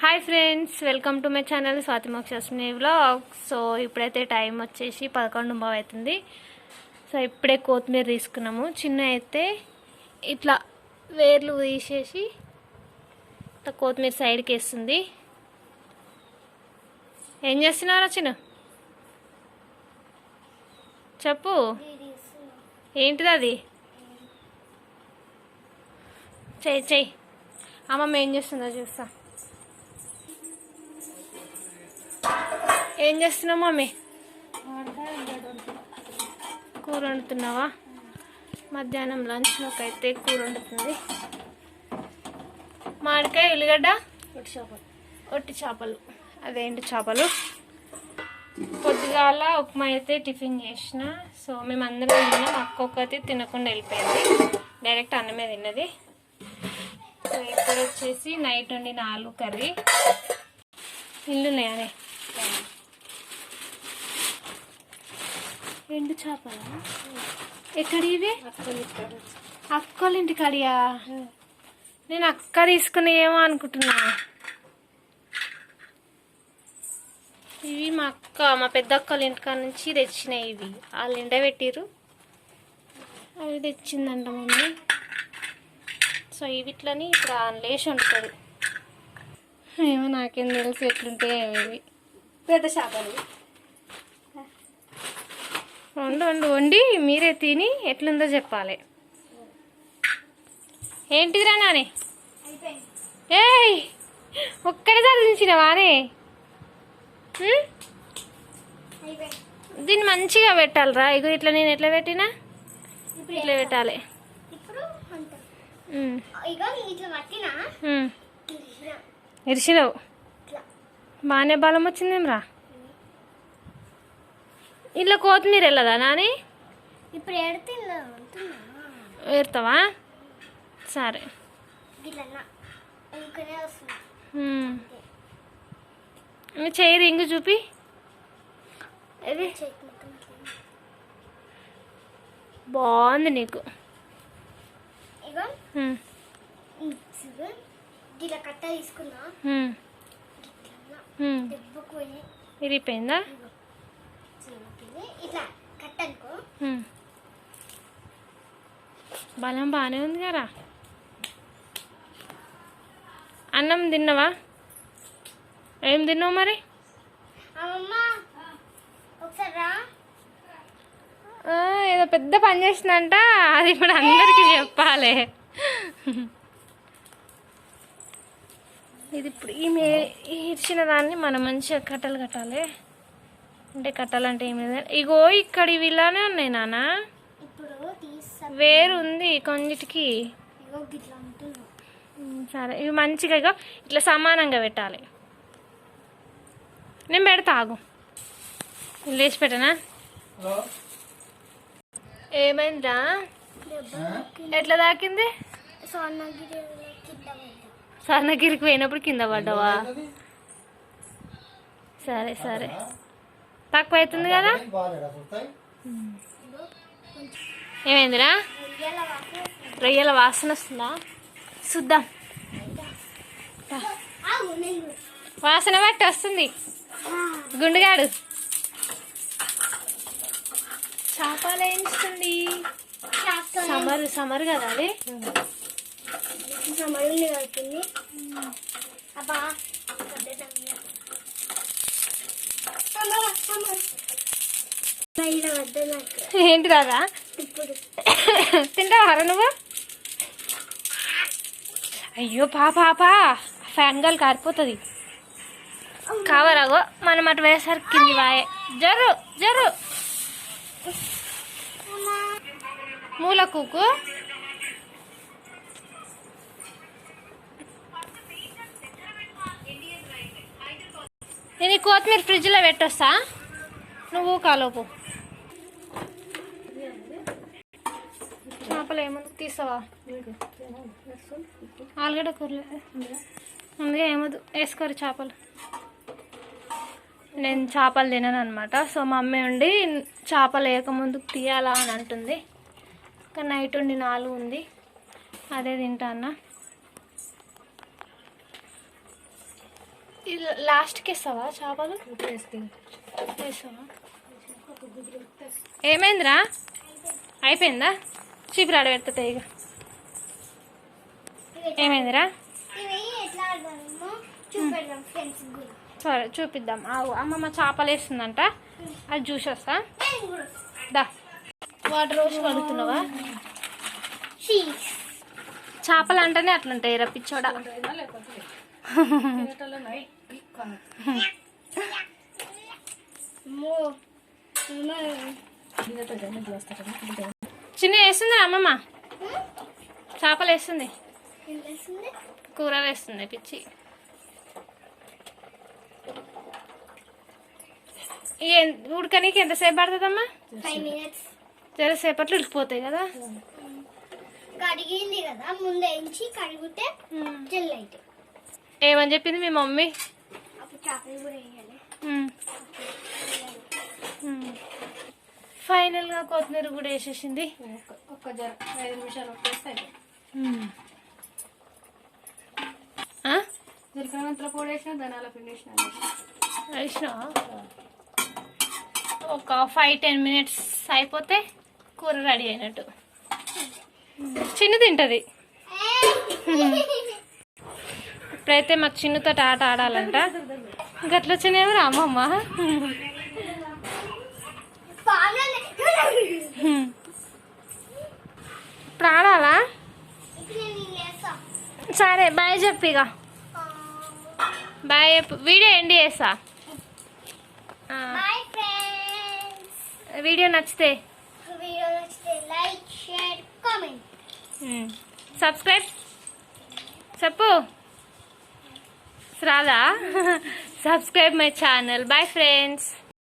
Hi friends, welcome to my channel Swathi Mokshasmi vlog. So ఇప్పుడైతే time వచ్చేసి 11:30 అవుతుంది. సో ఇప్పుడే కొత్తిమీర తీసుకున్నాము. చిన్న అయితే ఇట్లా వేర్లు తీసేసి ఇట్లా కొత్తిమీర సైడ్కి వేస్తుంది. ఏం చేస్తున్నారా చిన్న? చెప్పు, ఏంటిది అది? చెయ్యి అమ్మమ్మ ఏం చేస్తుందో చూస్తా. ఏం చేస్తున్నావు మమ్మీ? కూర వండుతున్నావా? మధ్యాహ్నం లంచ్లోకి అయితే కూర వండుతుంది. మామిడికాయ, ఉల్లిగడ్డ, ఒట్టి చేపలు. అదేంటి చేపలు. పొద్దుగాల ఉప్మా అయితే టిఫిన్ చేసిన. సో మేమందరం తిన్నాం. అక్క ఒక్కటి తినకుండా వెళ్ళిపోయింది, డైరెక్ట్ అన్నమే తిన్నది. సో ఇప్పుడు వచ్చేసి నైట్ వండిన ఆలు కర్రీ. ఇల్లున్నాయనే ఎండు చేపల ఎక్కడి ఇవి? అక్కల ఇంటి కడియా? నేను అక్క తీసుకునేమో అనుకుంటున్నా. ఇవి మా పెద్ద అక్కల ఇంటికాడ నుంచి తెచ్చినాయి. ఇవి వాళ్ళు ఎండబెట్టిరు, అవి తెచ్చిందంట మమ్మీ. సో ఇవిట్లని ఇప్పుడు లేచి ఉంటుంది. ఏమో నాకేం తెలుసు ఎట్లుంటాయి ఇవి. పెద్ద చేపలు వండి మీరే తిని ఎట్లుందో చెప్పాలి. ఏంటిదిరా నానే? ఏయ్, ఒక్కడేసారి దించినవానే? దీన్ని మంచిగా పెట్టాలిరా. ఇగో ఇట్లా నేను ఎట్లా పెట్టినా ఇట్లా పెట్టాలి. ఇరిసినావు, బాగానే బలం వచ్చిందేమ్రా. ఇట్లా కొత్తిమీర వెళ్ళదా నాని? ఇప్పుడు ఏరుతావా? సరే. మీ చెయ్యి రింగు చూపి. ఇది బాగుంది నీకు. ఇరిపోయిందా? బలం బాగానే ఉంది కదా. అన్నం తిన్నావా? ఏం తిన్నావు మరి? ఏదో పెద్ద పని చేసిందంట, అది ఇప్పుడు అందరికీ చెప్పాలి. ఇది ఇప్పుడు ఈమె ఇచ్చిన దాన్ని మనం మంచిగా కట్టలు కట్టాలి. అంటే కట్టాలంటే ఏమి లేదు. ఇగో ఇక్కడ ఇవి ఇలానే ఉన్నాయి నాన్న. వేరు ఉంది కొన్నిటికి. సరే, ఇవి మంచిగా ఇగో ఇట్లా సమానంగా పెట్టాలి. నేను పెడతా, ఆగు. లేచి పెట్టనా? ఏమైందా? ఎట్లా తాకింది? స్వర్ణగిరికి పోయినప్పుడు కింద పడ్డావా? సరే సరే, తక్కువ అవుతుంది కదా. ఏమైందిరా? రొయ్యల వాసన వస్తుందా? చూద్దాం. వాసన బట్టి వస్తుంది. గుండుగాడు చేపలు వేయించుతుంది. సమరు కదా అది. ఏంటి రాదా? తింటావా నువ్వు? అయ్యో పాపా, ఫ్యాన్ గాలి కారిపోతుంది. కావరాగో మనం అటు వేసరికి కింది వాయే. జరు మూల కూకు. నేను ఈ కొత్తిమీర ఫ్రిడ్జ్లో పెట్టొస్తా, నువ్వు కాలోపు. చేపలు ఏమన్నా తీసావా? ఆలుగడ్డ కూరలే అందుకే ఏమొద్దు, వేసుకోరు చేపలు. నేను చేపలు తినను అనమాట. సో మా మమ్మీ ఉండి చేపలు వేయకముందుకు తీయాలా అని అంటుంది. కానీ నైట్ ఉండి 4 ఉంది, అదే తింటా అన్న. లాస్ట్కి వేస్తావా చేపలు? వేస్తావా? ఏమైందిరా? అయిపోయిందా? చీపురు ఆడ పెడతా ఇక. ఏమైందిరా? సరే చూపిద్దాం. అమ్మమ్మ చేపలు వేస్తుందంట, అది చూసి వస్తా. దా, వాటర్ రోజు కడుగుతున్నావా? చేపలు అంటేనే అట్లుంటాయి రా పిచ్చోడా. చిన్న వేస్తుంది అమ్మమ్మ, చేపలు వేస్తుంది, కూర వేస్తుంది పిచ్చి. ఉడకనీకి ఎంతసేపు పడుతుందమ్మా? 5 minutes. జరసేపట్లో ఉడికిపోతాయి కదా. కడిగింది కదా ముందే ఎంచి కడిగితే జల్లైతే. ఏమని చెప్పింది మీ మమ్మీ? అప్పుడు చేపలు కూడా వేయాలి. ఫైనల్గా కొత్తిమీర కూడా వేసేసింది. ఒక్క 5 నిమిషాలు వచ్చేస్తాయి. జీలకర్ర పొడి వేసిన, ధనాల పిండి వేసిన ఒక 5-10 minutes అయిపోతే కూర రెడీ అయినట్టు. చిన్న తింటది. ఇప్పుడైతే మాకు చిన్నతో ఆట ఆడాలంట. గట్ల వచ్చినాయి అమ్మమ్మ. ఇప్పుడు ఆడాలా? సరే బాయ్ చెప్పు ఇక. బాయ్ చెప్పు. వీడియో ఎండ్ చేస్తా. వీడియో నచ్చితే లైక్, షేర్, కామెంట్, సబ్స్క్రైబ్ చెప్పు. రాదా? Subscribe my channel. Bye friends.